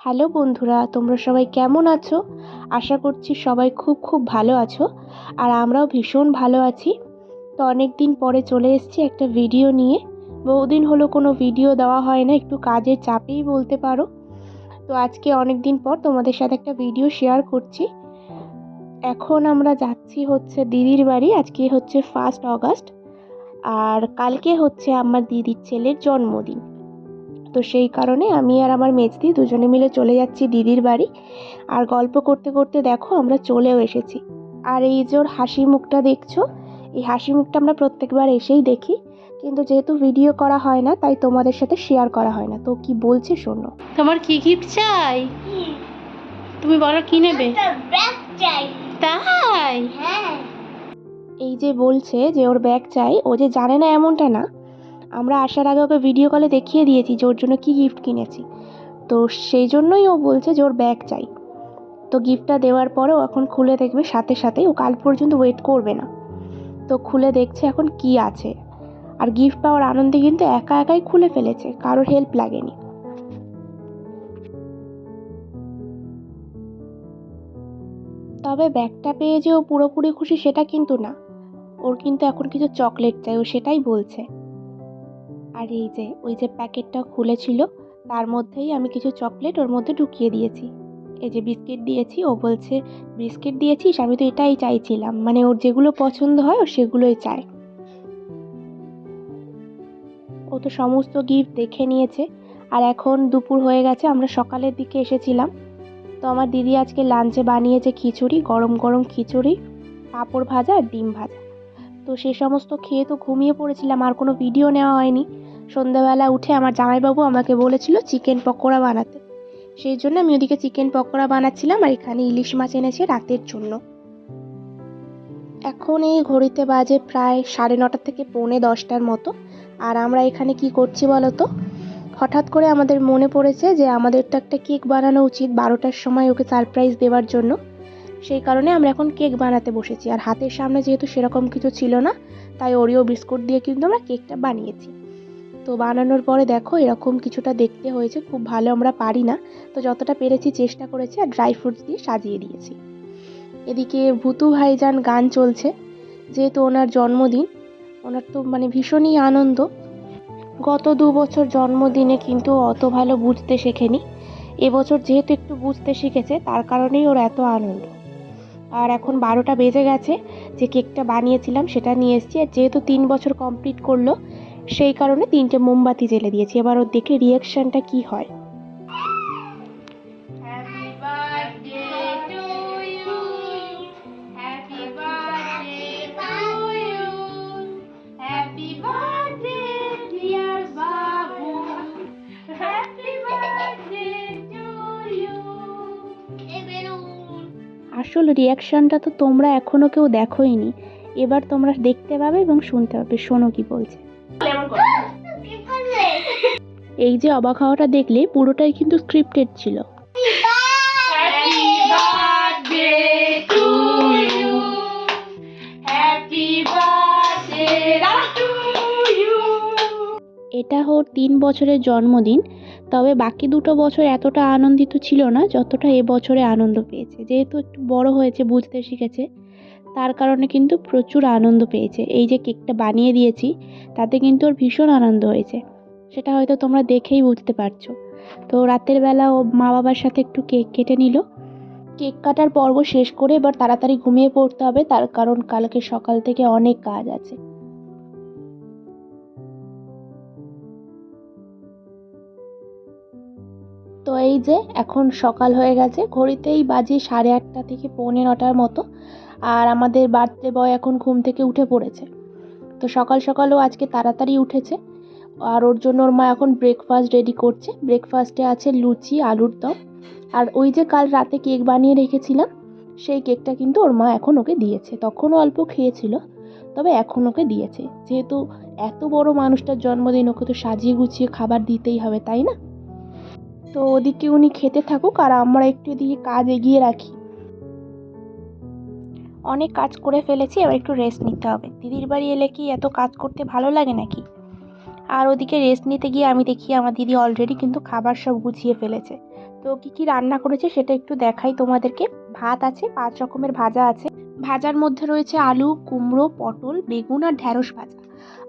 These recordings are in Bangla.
হ্যালো বন্ধুরা, তোমরা সবাই কেমন আছো? আশা করছি সবাই খুব ভালো আছো। আর আমরাও ভীষণ ভালো আছি। তো অনেক দিন পরে চলে এসেছি একটা ভিডিও নিয়ে। বহুদিন হলো কোনো ভিডিও দেওয়া হয় না, একটু কাজের চাপেই বলতে পারো। তো আজকে অনেক দিন পর তোমাদের সাথে একটা ভিডিও শেয়ার করছি। এখন আমরা যাচ্ছি হচ্ছে দিদির বাড়ি। আজকে হচ্ছে 1 অগাস্ট, আর কালকে হচ্ছে আমার দিদির ছেলের জন্মদিন। তো সেই কারণে আমি আর আমার মেজদি দুজনে মিলে চলে যাচ্ছি দিদির বাড়ি। আর গল্প করতে করতে দেখো আমরা চলেও এসেছি। আর এই যে ওর হাসি মুখটা দেখছো, এই হাসি মুখটা আমরা প্রত্যেকবার এসেই দেখি, কিন্তু যেহেতু ভিডিও করা হয় না তাই তোমাদের সাথে শেয়ার করা হয় না। তো কি বলছে শোনো। তোমার কি গিফট চাই? তুমি বলো কি নেবে? ব্যাগ চাই। তাই? হ্যাঁ। এই যে বলছে যে ওর ব্যাগ চাই, ও যে জানে না এমনটা না। আমরা আসার আগে ওকে ভিডিও কলে দেখিয়ে দিয়েছি যে ওর জন্য কি গিফট কিনেছি। তো সেই জন্যই ও বলছে যে ওর ব্যাগ চাই। তো গিফটটা দেওয়ার পরেও এখন খুলে দেখবে, সাথে সাথেই ও কাল পর্যন্ত ওয়েট করবে না। তো খুলে দেখছে এখন কি আছে। আর গিফট পাওয়ার আনন্দে কিন্তু একা একাই খুলে ফেলেছে, কারোর হেল্প লাগেনি। তবে ব্যাগটা পেয়ে যে ও পুরোপুরি খুশি সেটা কিন্তু না। ওর কিন্তু এখন কিছু চকলেট চাই, ও সেটাই বলছে। আর এই যে ওই যে প্যাকেটটা খুলেছিল, তার মধ্যেই আমি কিছু চকলেট ওর মধ্যে ঢুকিয়ে দিয়েছি। এই যে বিস্কিট দিয়েছি, ও বলছে বিস্কিট দিয়েছিস, আমি তো এটাই চাইছিলাম। মানে ওর যেগুলো পছন্দ হয় ও সেগুলোই চায়। ও তো সমস্ত গিফট দেখে নিয়েছে। আর এখন দুপুর হয়ে গেছে, আমরা সকালের দিকে এসেছিলাম। তো আমার দিদি আজকে লাঞ্চে বানিয়েছে খিচুড়ি, গরম গরম খিচুড়ি, পাঁপড় ভাজা আর ডিম ভাজা। তো সে সমস্ত খেয়ে তো ঘুমিয়ে পড়েছিলাম, আর কোনো ভিডিও নেওয়া হয়নি। সন্ধ্যাবেলা উঠে আমার জামাইবাবু আমাকে বলেছিল চিকেন পকোড়া বানাতে। সেই জন্য আমি ওদিকে চিকেন পকোড়া বানাচ্ছিলাম, আর এখানে ইলিশ মাছ এনেছে রাতের জন্য। এখন এই ঘড়িতে বাজে প্রায় 9:30 থেকে 9:45 মতো। আর আমরা এখানে কি করছি বলো তো? হঠাৎ করে আমাদের মনে পড়েছে যে আমাদের তো একটা কেক বানানো উচিত 12টার সময় ওকে সারপ্রাইজ দেওয়ার জন্য। সেই কারণে আমরা এখন কেক বানাতে বসেছি। আর হাতের সামনে যেহেতু সেরকম কিছু ছিল না, তাই ওরিও বিস্কুট দিয়ে কিন্তু আমরা কেকটা বানিয়েছি। তো বানানোর পরে দেখো এরকম কিছুটা দেখতে হয়েছে। খুব ভালো আমরা পারি না, তো যতটা পেরেছি চেষ্টা করেছি, আর ড্রাই ফ্রুটস দিয়ে সাজিয়ে দিয়েছি। এদিকে ভুতু ভাইজান গান চলছে, যেহেতু ওনার জন্মদিন। ওনার তো মানে ভীষণই আনন্দ। গত 2 বছর জন্মদিনে কিন্তু অত ভালো বুঝতে শেখেনি। এবছর যেহেতু একটু বুঝতে শিখেছে, তার কারণেই ওর এত আনন্দ। আর এখন 12টা বেজে গেছে, যে কেকটা বানিয়েছিলাম সেটা নিয়ে এসেছি। আর যেহেতু 3 বছর কমপ্লিট করলো, সেই কারণে 3টে মোমবাতি জ্বেলে দিয়েছি। এবার ওর দেখে রিয়াকশনটা কি হয়। Happy birthday to you, happy birthday to you, happy birthday dear Babu, happy birthday to you. আসল রিয়াকশনটা তো তোমরা এখনো কেউ দেখোইনি। এবার তোমরা দেখতে পাবে এবং শুনতে পাবে। শোনো কি বলছে। এই যে অবাক হওয়াটা দেখলে, পুরোটাই কিন্তু স্ক্রিপ্টেড ছিল। Happy birthday to you, happy birthday to you. এটা ওর 3 বছরের জন্মদিন। তবে বাকি 2 বছর এতটা আনন্দিত ছিল না যতটা এবছরে আনন্দ পেয়েছে। যেহেতু একটু বড় হয়েছে, বুঝতে শিখেছে, তার কারণে কিন্তু প্রচুর আনন্দ পেয়েছে। এই যে কেকটা বানিয়ে দিয়েছি, তাতে কিন্তু ওর ভীষণ আনন্দ হয়েছে। সেটা হয়তো তোমরা দেখেই বুঝতে পারছো। তো রাতের বেলা ও মা বাবার সাথে একটু কেক কেটে নিল। কেক কাটার পর্ব শেষ করে এবার তাড়াতাড়ি ঘুমিয়ে পড়তে হবে, তার কারণ কালকে সকাল থেকে অনেক কাজ আছে। তো এই যে এখন সকাল হয়ে গেছে, ঘড়িতেই বাজে 8:30 থেকে 8:45 মতো। আর আমাদের বার্থডে বয় এখন ঘুম থেকে উঠে পড়েছে। তো সকাল সকালও আজকে তাড়াতাড়ি উঠেছে। আর ওর জন্য ওর মা এখন ব্রেকফাস্ট রেডি করছে। ব্রেকফাস্টে আছে লুচি, আলুর দম, আর ওই যে কাল রাতে কেক বানিয়ে রেখেছিলাম, সেই কেকটা কিন্তু ওর মা এখন ওকে দিয়েছে। তখনও অল্প খেয়েছিল, তবে এখন ওকে দিয়েছে। যেহেতু এত বড় মানুষটার জন্মদিন, ওকে তো সাজিয়ে গুছিয়ে খাবার দিতেই হবে, তাই না? তো ওদিকে উনি খেতে থাকুক, আর আমরা একটু এদিকে কাজ এগিয়ে রাখি। অনেক কাজ করে ফেলেছি, এবার একটু রেস্ট নিতে হবে। দিদির বাড়ি এলে কি এত কাজ করতে ভালো লাগে নাকি? আর ওদিকে রেস্ট নিতে গিয়ে আমি দেখি আমার দিদি অলরেডি কিন্তু খাবার সব গুছিয়ে ফেলেছে। তো কি কি রান্না করেছে সেটা একটু দেখাই তোমাদেরকে। ভাত আছে, 5 রকমের ভাজা আছে। ভাজার মধ্যে রয়েছে আলু, কুমড়ো, পটল, বেগুন আর ঢ্যাঁড়স ভাজা।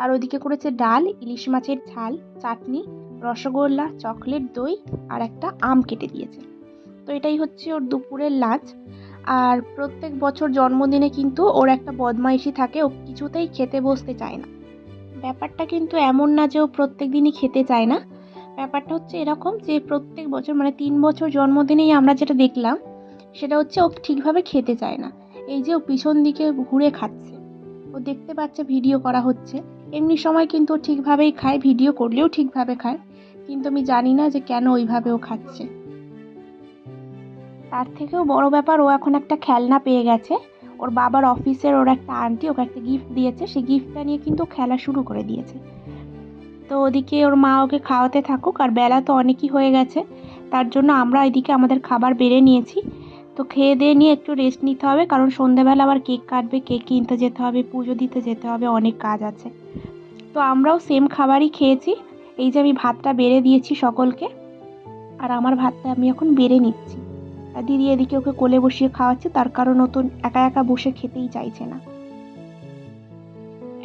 আর ওদিকে করেছে ডাল, ইলিশ মাছের ঝাল, চাটনি, রসগোল্লা, চকলেট, দই আর একটা আম কেটে দিয়েছে। তো এটাই হচ্ছে ওর দুপুরের লাঞ্চ। আর প্রত্যেক বছর জন্মদিনে কিন্তু ওর একটা বদমাইশি থাকে, ও কিছুতেই খেতে বসতে চায় না। ব্যাপারটা কিন্তু এমন না যে ও প্রত্যেক দিনই খেতে চায় না, ব্যাপারটা হচ্ছে এরকম যে প্রত্যেক বছর মানে 3 বছর জন্মদিনেই আমরা যেটা দেখলাম সেটা হচ্ছে ও ঠিকভাবে খেতে চায় না। এই যে ও পিছন দিকে ঘুরে খাচ্ছে, ও দেখতে পাচ্ছে ভিডিও করা হচ্ছে, এমনি সময় কিন্তু ও ঠিকভাবেই খায়, ভিডিও করলেও ঠিকভাবে খায়, কিন্তু আমি জানি না যে কেন ওইভাবে ও খাচ্ছে। তার থেকেও বড় ব্যাপার, ও এখন একটা খেলনা পেয়ে গেছে। ওর বাবার অফিসের ওর একটা আন্টি ওকে একটা গিফট দিয়েছে, সেই গিফটটা নিয়ে কিন্তু ও খেলা শুরু করে দিয়েছে। তো ওদিকে ওর মা ওকে খাওয়াতে থাকুক, আর বেলা তো অনেকই হয়ে গেছে, তার জন্য আমরা এদিকে আমাদের খাবার বেড়ে নিয়েছি। তো খেয়ে দিয়ে নিয়ে একটু রেস্ট নিতে হবে, কারণ সন্ধ্যেবেলা আবার কেক কাটবে, কেক কিনতে যেতে হবে, পুজো দিতে যেতে হবে, অনেক কাজ আছে। তো আমরাও সেম খাবারই খেয়েছি। এই যে আমি ভাতটা বেড়ে দিয়েছি সকলকে, আর আমার ভাতটা আমি এখন বেড়ে নিচ্ছি। আর দিদি এদিকে ওকে কোলে বসিয়ে খাওয়াচ্ছে, তার কারণ ও তো একা একা বসে খেতেই চাইছে না।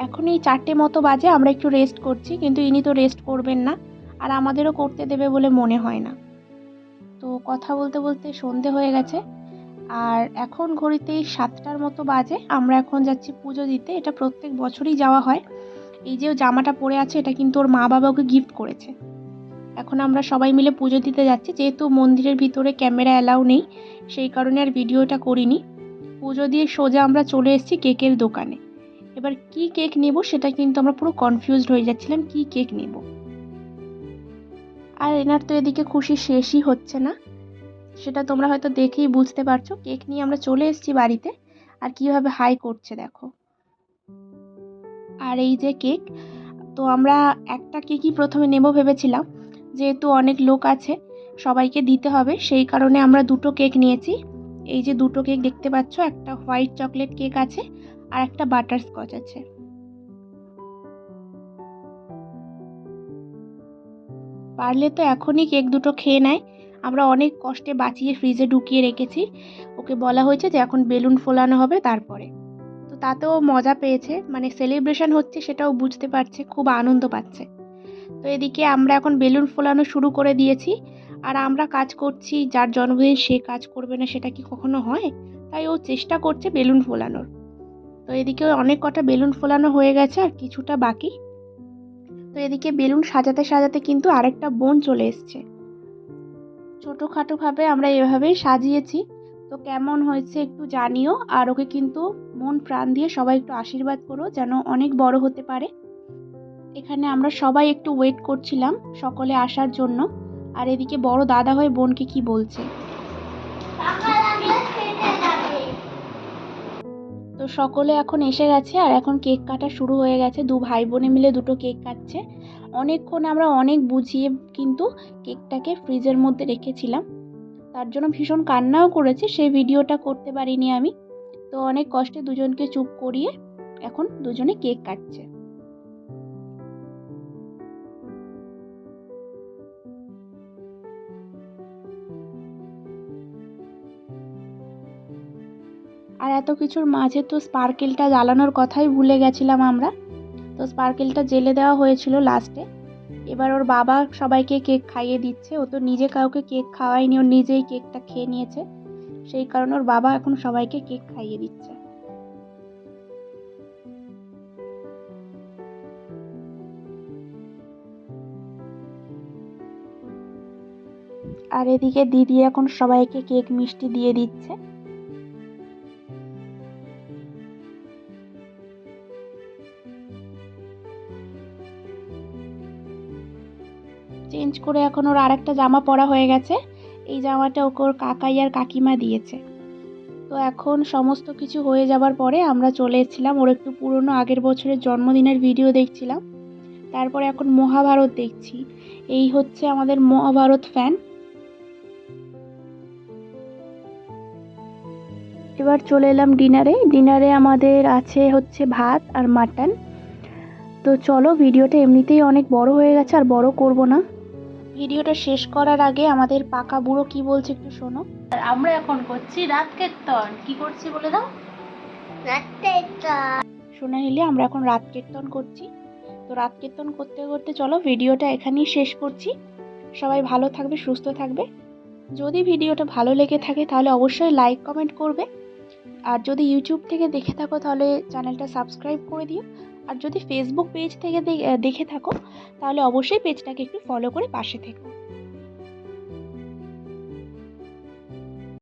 এখন এই 4টে মতো বাজে, আমরা একটু রেস্ট করছি, কিন্তু ইনি তো রেস্ট করবেন না, আর আমাদেরও করতে দেবে বলে মনে হয় না। তো কথা বলতে বলতে সন্ধে হয়ে গেছে, আর এখন ঘড়িতেই 7টার মতো বাজে। আমরা এখন যাচ্ছি পুজো দিতে, এটা প্রত্যেক বছরই যাওয়া হয়। এই যে ও জামাটা পরে আছে এটা কিন্তু ওর মা বাবা ওকে গিফট করেছে। এখন আমরা সবাই মিলে পুজো দিতে যাচ্ছি, যেহেতু মন্দিরের ভিতরে ক্যামেরা অ্যালাউ নেই সেই কারণে আর ভিডিওটা করিনি। পুজো দিয়ে সোজা আমরা চলে এসেছি কেকের দোকানে। এবার কি কেক নেব সেটা কিন্তু আমরা পুরো কনফিউজড হয়ে যাচ্ছিলাম, কি কেক নেব। আর এনার তো এদিকে খুশি শেষই হচ্ছে না, সেটা তোমরা হয়তো দেখেই বুঝতে পারছো। কেক নিয়ে আমরা চলে এসেছি বাড়িতে, আর কিভাবে হাই করছে দেখো। আর এই যে কেক, তো আমরা একটা কেকই প্রথমে নেব ভেবেছিলাম, যেহেতু অনেক লোক আছে সবাইকে দিতে হবে, সেই কারণে আমরা দুটো কেক নিয়েছি। এই যে দুটো কেক দেখতে পাচ্ছ, একটা হোয়াইট চকলেট কেক আছে আর একটা বাটারস্কচ আছে। পারলে তো এখনই কেক দুটো খেয়ে নেয়, আমরা অনেক কষ্টে বাঁচিয়ে ফ্রিজে ঢুকিয়ে রেখেছি। ওকে বলা হয়েছে যে এখন বেলুন ফোলানো হবে তারপরে। তো তাতেও মজা পেয়েছে, মানে সেলিব্রেশন হচ্ছে সেটাও বুঝতে পারছে, খুব আনন্দ পাচ্ছে। তো এদিকে আমরা এখন বেলুন ফোলানো শুরু করে দিয়েছি, আর আমরা কাজ করছি, যার জন্মদিন সে কাজ করবে না সেটা কি কখনো হয়? তাই ও চেষ্টা করছে বেলুন ফোলানোর। তো এদিকে অনেক কটা বেলুন ফোলানো হয়ে গেছে আর কিছুটা বাকি। তো এদিকে বেলুন সাজাতে সাজাতে কিন্তু আরেকটা বোন চলে এসছে। ছোটোখাটো ভাবে আমরা এভাবেই সাজিয়েছি। তো কেমন হয়েছে একটু জানিও, আর ওকে কিন্তু মন প্রাণ দিয়ে সবাই একটু আশীর্বাদ করো যেন অনেক বড় হতে পারে। এখানে আমরা সবাই একটু ওয়েট করছিলাম সকলে আসার জন্য। আর এদিকে বড় দাদা হয়ে বোনকে কি বলছে। তো সকলে এখন এসে গেছে, আর এখন কেক কাটা শুরু হয়ে গেছে, দু ভাই বোনে মিলে দুটো কেক কাটছে। অনেকক্ষণ আমরা অনেক বুঝিয়ে কিন্তু কেকটাকে ফ্রিজের মধ্যে রেখেছিলাম, তার জন্য ভীষণ কান্নাও করেছে, সেই ভিডিওটা করতে পারিনি আমি। তো অনেক কষ্টে দুজনকে চুপ করিয়ে এখন দুজনে কেক কাটছে। আর এত কিছুর মাঝে তো স্পার্কেলটা জ্বালানোর কথাই ভুলে গেছিলাম আমরা। তো স্পার্কেলটা জেলে দেওয়া হয়েছিল লাস্টে। এবার ওর বাবা সবাইকে কেক খাইয়ে দিচ্ছে, ও তো নিজে কাউকে কেক খাওয়ায়নি, ও নিজেই কেকটা খেয়ে নিয়েছে, সেই কারণে ওর বাবা এখন সবাইকে কেক খাইয়ে দিচ্ছে। আর এদিকে দিদি এখন সবাইকে কেক মিষ্টি দিয়ে দিচ্ছে। চেঞ্জ করে এখন ওর আরেকটা জামা পরা হয়ে গেছে, এই জামাটা ওকে ওর কাকাই আর কাকিমা দিয়েছে। তো এখন সমস্ত কিছু হয়ে যাবার পরে আমরা চলে এসেছিলাম, ওর একটু পুরনো আগের বছরের জন্মদিনের ভিডিও দেখছিলাম, তারপরে এখন মহাভারত দেখছি। এই হচ্ছে আমাদের মহাভারত ফ্যান। এবার চলে এলাম ডিনারে। ডিনারে আমাদের আছে হচ্ছে ভাত আর মাটন। তো চলো, ভিডিওটা এমনিতেই অনেক বড় হয়ে গেছে, আর বড় করব না, ভিডিওটা শেষ করার আগে আমাদের পাকা বুড়ো কি বলছে একটু শোনো। আর আমরা এখন করছি রাত কীর্তন। কি করছি বলে দাও? শোনা নিলে আমরা এখন রাত কীর্তন করছি। তো রাত কীর্তন করতে করতে চলো ভিডিওটা এখানেই শেষ করছি। সবাই ভালো থাকবে, সুস্থ থাকবে। যদি ভিডিওটা ভালো লেগে থাকে তাহলে অবশ্যই লাইক কমেন্ট করবে। আর যদি ইউটিউব থেকে দেখে থাকো তাহলে চ্যানেলটা সাবস্ক্রাইব করে দিও। আর যদি ফেসবুক পেজ থেকে দেখে থাকো তাহলে অবশ্যই পেজটাকে একটু ফলো করে পাশে থেকো।